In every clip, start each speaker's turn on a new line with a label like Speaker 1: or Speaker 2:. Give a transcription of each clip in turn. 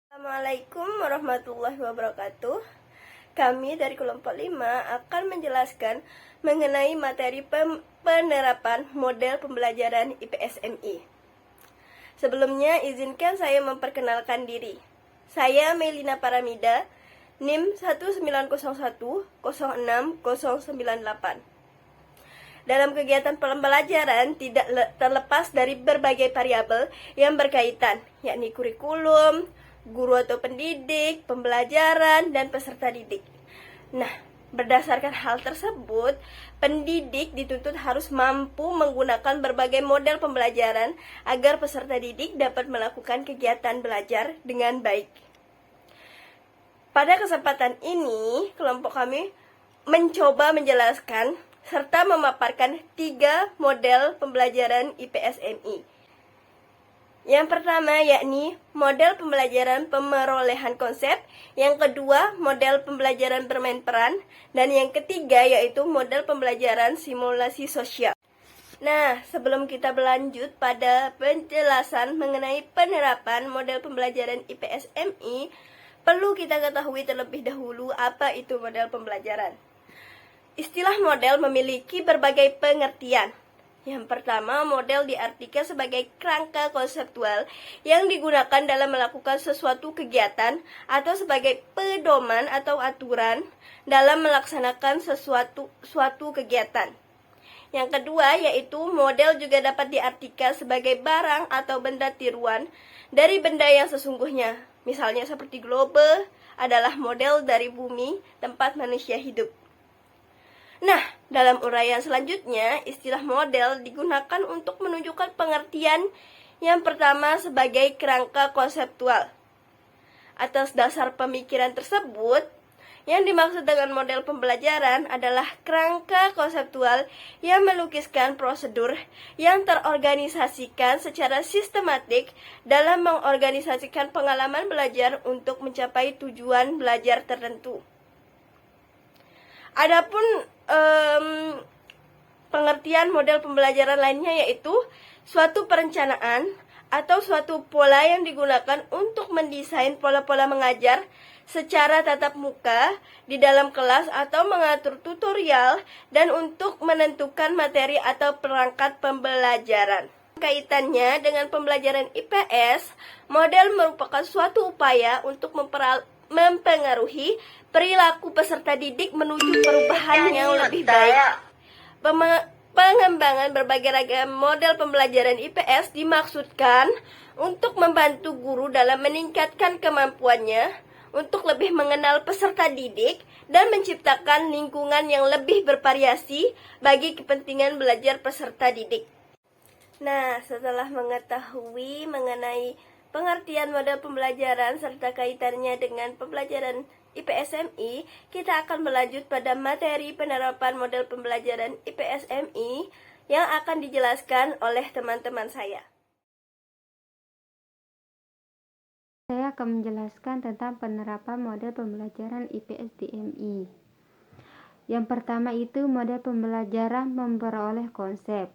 Speaker 1: Assalamualaikum warahmatullahi wabarakatuh. Kami dari kelompok 5 akan menjelaskan mengenai materi penerapan model pembelajaran IPS-MI. Sebelumnya, izinkan saya memperkenalkan diri. Saya Melina Paramida, NIM 190106098. Dalam kegiatan pembelajaran tidak terlepas dari berbagai variabel yang berkaitan, yakni kurikulum, guru atau pendidik, pembelajaran, dan peserta didik. Nah, berdasarkan hal tersebut, pendidik dituntut harus mampu menggunakan berbagai model pembelajaran agar peserta didik dapat melakukan kegiatan belajar dengan baik. Pada kesempatan ini, kelompok kami mencoba menjelaskan serta memaparkan 3 model pembelajaran IPS-MI. Yang pertama yakni model pembelajaran pemerolehan konsep, yang kedua model pembelajaran bermain peran, dan yang ketiga yaitu model pembelajaran simulasi sosial. Nah, sebelum kita berlanjut pada penjelasan mengenai penerapan model pembelajaran IPS-MI, perlu kita ketahui terlebih dahulu apa itu model pembelajaran. Istilah model memiliki berbagai pengertian. Yang pertama, model diartikan sebagai kerangka konseptual yang digunakan dalam melakukan sesuatu kegiatan atau sebagai pedoman atau aturan dalam melaksanakan suatu kegiatan. Yang kedua, yaitu model juga dapat diartikan sebagai barang atau benda tiruan dari benda yang sesungguhnya. Misalnya seperti globe adalah model dari bumi tempat manusia hidup. Nah, dalam uraian selanjutnya, istilah model digunakan untuk menunjukkan pengertian yang pertama sebagai kerangka konseptual. Atas dasar pemikiran tersebut, yang dimaksud dengan model pembelajaran adalah kerangka konseptual yang melukiskan prosedur yang terorganisasikan secara sistematik dalam mengorganisasikan pengalaman belajar untuk mencapai tujuan belajar tertentu. Adapun pengertian model pembelajaran lainnya yaitu suatu perencanaan atau suatu pola yang digunakan untuk mendesain pola-pola mengajar secara tatap muka di dalam kelas atau mengatur tutorial dan untuk menentukan materi atau perangkat pembelajaran. Kaitannya dengan pembelajaran IPS, model merupakan suatu upaya untuk mempengaruhi perilaku peserta didik menuju perubahan yang lebih baik. Pengembangan berbagai ragam model pembelajaran IPS dimaksudkan untuk membantu guru dalam meningkatkan kemampuannya untuk lebih mengenal peserta didik dan menciptakan lingkungan yang lebih bervariasi bagi kepentingan belajar peserta didik. Nah, setelah mengetahui mengenai pengertian model pembelajaran serta kaitannya dengan pembelajaran IPS-MI, kita akan berlanjut pada materi penerapan model pembelajaran IPS-MI yang akan dijelaskan oleh teman-teman saya.
Speaker 2: Saya akan menjelaskan tentang penerapan model pembelajaran IPS di MI. Yang pertama itu model pembelajaran memperoleh konsep.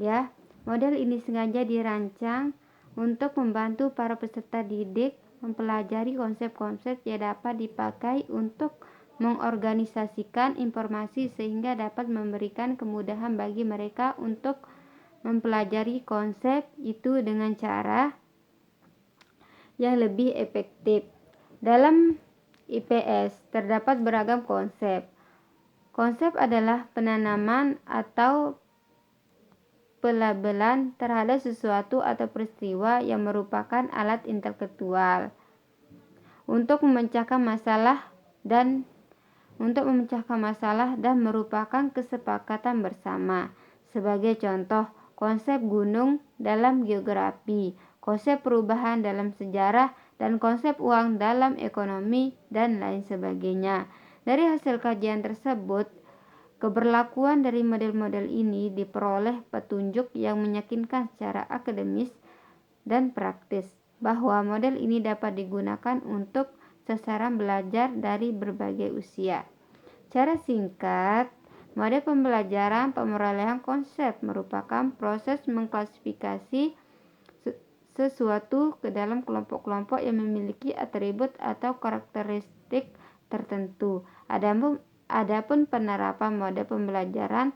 Speaker 2: Ya, model ini sengaja dirancang untuk membantu para peserta didik mempelajari konsep-konsep yang dapat dipakai untuk mengorganisasikan informasi sehingga dapat memberikan kemudahan bagi mereka untuk mempelajari konsep itu dengan cara yang lebih efektif. Dalam IPS terdapat beragam konsep. Konsep adalah penanaman atau pelabelan terhadap sesuatu atau peristiwa yang merupakan alat intelektual untuk memecahkan masalah dan merupakan kesepakatan bersama. Sebagai contoh, konsep gunung dalam geografi, konsep perubahan dalam sejarah, dan konsep uang dalam ekonomi, dan lain sebagainya. Dari hasil kajian tersebut, keberlakuan dari model-model ini diperoleh petunjuk yang meyakinkan secara akademis dan praktis bahwa model ini dapat digunakan untuk sasaran belajar dari berbagai usia. Secara singkat, model pembelajaran pemerolehan konsep merupakan proses mengklasifikasi sesuatu ke dalam kelompok-kelompok yang memiliki atribut atau karakteristik tertentu. Adapun penerapan model pembelajaran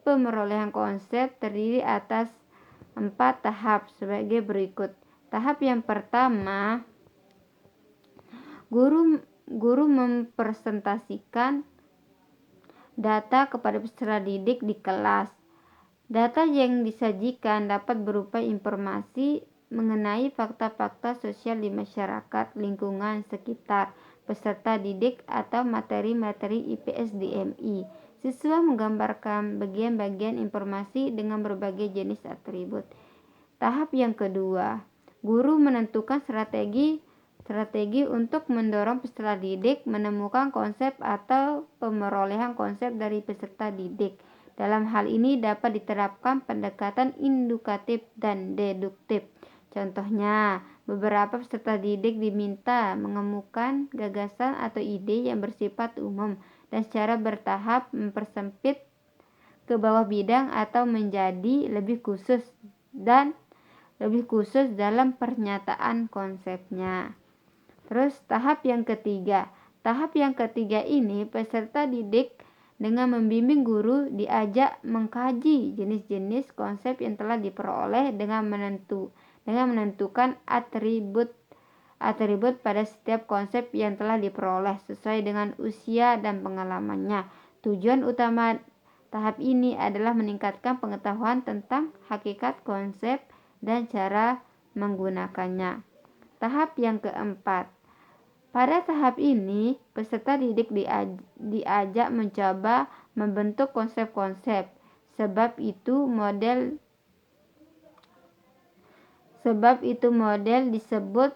Speaker 2: pemerolehan konsep terdiri atas 4 tahap sebagai berikut. Tahap yang pertama, guru mempresentasikan data kepada peserta didik di kelas. Data yang disajikan dapat berupa informasi mengenai fakta-fakta sosial di masyarakat lingkungan sekitar peserta didik atau materi-materi IPS di MI. Siswa menggambarkan bagian-bagian informasi dengan berbagai jenis atribut. Tahap yang kedua, guru menentukan strategi untuk mendorong peserta didik menemukan konsep atau pemerolehan konsep dari peserta didik. Dalam hal ini dapat diterapkan pendekatan indukatif dan deduktif. Contohnya, beberapa peserta didik diminta mengemukakan gagasan atau ide yang bersifat umum dan secara bertahap mempersempit ke bawah bidang atau menjadi lebih khusus dalam pernyataan konsepnya. Terus tahap yang ketiga. Tahap yang ketiga ini peserta didik dengan membimbing guru diajak mengkaji jenis-jenis konsep yang telah diperoleh dengan menentukan atribut pada setiap konsep yang telah diperoleh sesuai dengan usia dan pengalamannya. Tujuan utama tahap ini adalah meningkatkan pengetahuan tentang hakikat konsep dan cara menggunakannya. Tahap yang keempat. Pada tahap ini, peserta didik diajak mencoba membentuk konsep-konsep. Sebab itu model disebut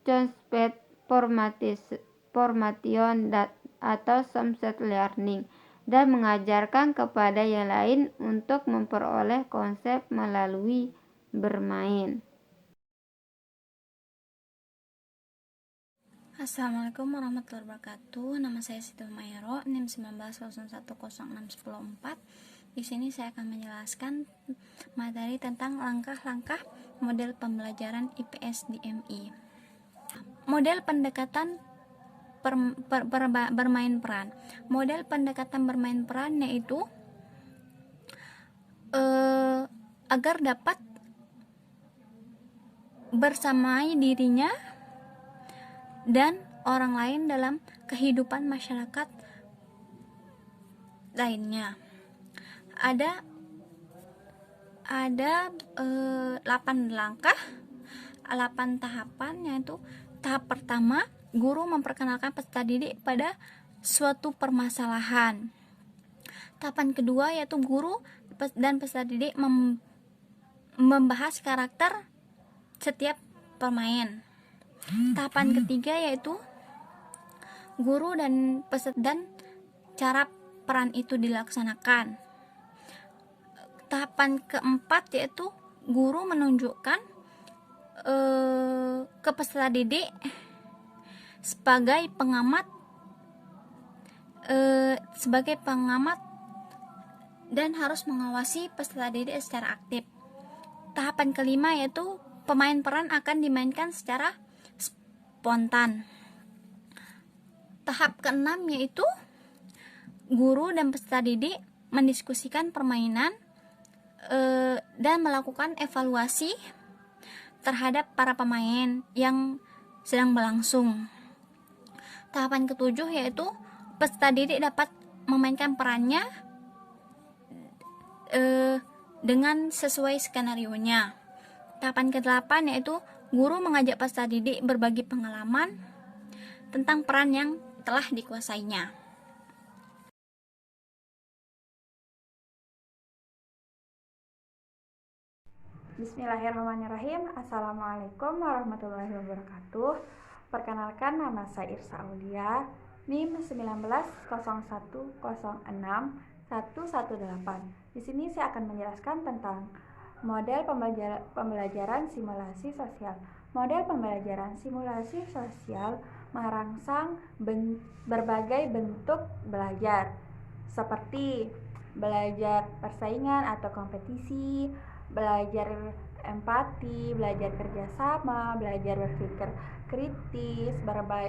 Speaker 2: concept formation atau concept learning dan mengajarkan kepada yang lain untuk memperoleh konsep melalui bermain.
Speaker 3: Assalamualaikum warahmatullahi wabarakatuh. Nama saya Siti Mayro, NIM 1901061004. Di sini saya akan menjelaskan materi tentang langkah-langkah model pembelajaran IPS di MI. Model pendekatan bermain peran. Model pendekatan bermain peran yaitu agar dapat bersamai dirinya dan orang lain dalam kehidupan masyarakat lainnya. Ada 8 langkah, 8 tahapan, yaitu tahap pertama, guru memperkenalkan peserta didik pada suatu permasalahan. Tahapan kedua yaitu guru dan peserta didik membahas karakter setiap pemain. Tahapan ketiga yaitu guru dan peserta dan cara peran itu dilaksanakan. Tahapan keempat yaitu guru menunjukkan ke peserta didik sebagai pengamat dan harus mengawasi peserta didik secara aktif. Tahapan kelima yaitu pemain peran akan dimainkan secara spontan. Tahap keenam yaitu guru dan peserta didik mendiskusikan permainan dan melakukan evaluasi terhadap para pemain yang sedang berlangsung. Tahapan ketujuh yaitu peserta didik dapat memainkan perannya dengan sesuai skenarionya. Tahapan ke-8 yaitu guru mengajak peserta didik berbagi pengalaman tentang peran yang telah dikuasainya.
Speaker 4: Bismillahirrahmanirrahim. Assalamualaikum warahmatullahi wabarakatuh. Perkenalkan, nama saya Irsa Aulia, NIM 1901061118. Di sini saya akan menjelaskan tentang model pembelajaran simulasi sosial. Model pembelajaran simulasi sosial merangsang berbagai bentuk belajar, seperti belajar persaingan atau kompetisi, belajar empati, belajar kerjasama, belajar berpikir kritis,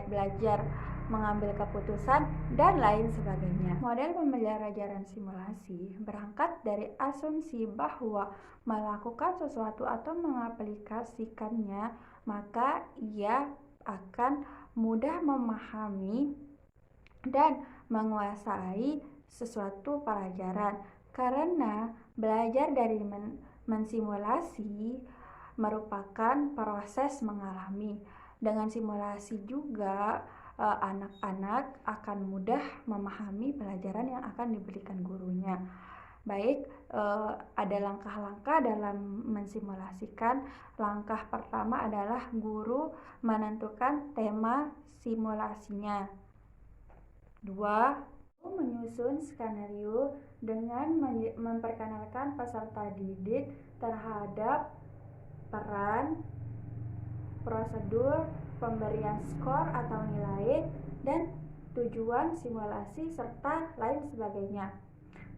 Speaker 4: belajar mengambil keputusan, dan lain sebagainya. Model pembelajaran simulasi berangkat dari asumsi bahwa melakukan sesuatu atau mengaplikasikannya, maka ia akan mudah memahami dan menguasai sesuatu pelajaran, karena belajar dari mensimulasi merupakan proses mengalami. Dengan simulasi juga anak-anak akan mudah memahami pelajaran yang akan diberikan gurunya. Baik, ada langkah-langkah dalam mensimulasikan. Langkah pertama adalah guru menentukan tema simulasinya. 2. Menyusun skenario dengan memperkenalkan peserta didik terhadap peran, prosedur, pemberian skor atau nilai, dan tujuan simulasi serta lain sebagainya.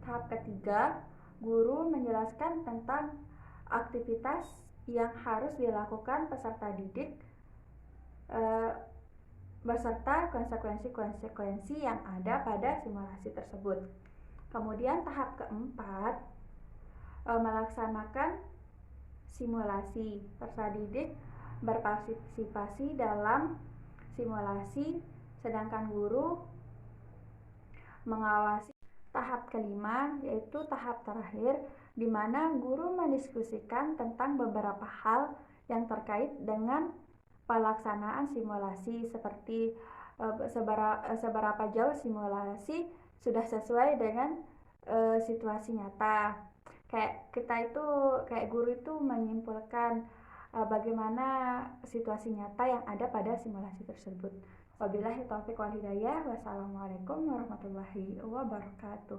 Speaker 4: Tahap ketiga, guru menjelaskan tentang aktivitas yang harus dilakukan peserta didik beserta konsekuensi-konsekuensi yang ada pada simulasi tersebut. Kemudian tahap keempat, melaksanakan simulasi. Peserta didik berpartisipasi dalam simulasi, sedangkan guru mengawasi. Tahap kelima, yaitu tahap terakhir, di mana guru mendiskusikan tentang beberapa hal yang terkait dengan pelaksanaan simulasi, seperti seberapa jauh simulasi sudah sesuai dengan situasi nyata. Kayak guru itu menyimpulkan bagaimana situasi nyata yang ada pada simulasi tersebut. Wabillahi taufiq wal hidayah. Wassalamualaikum warahmatullahi wabarakatuh.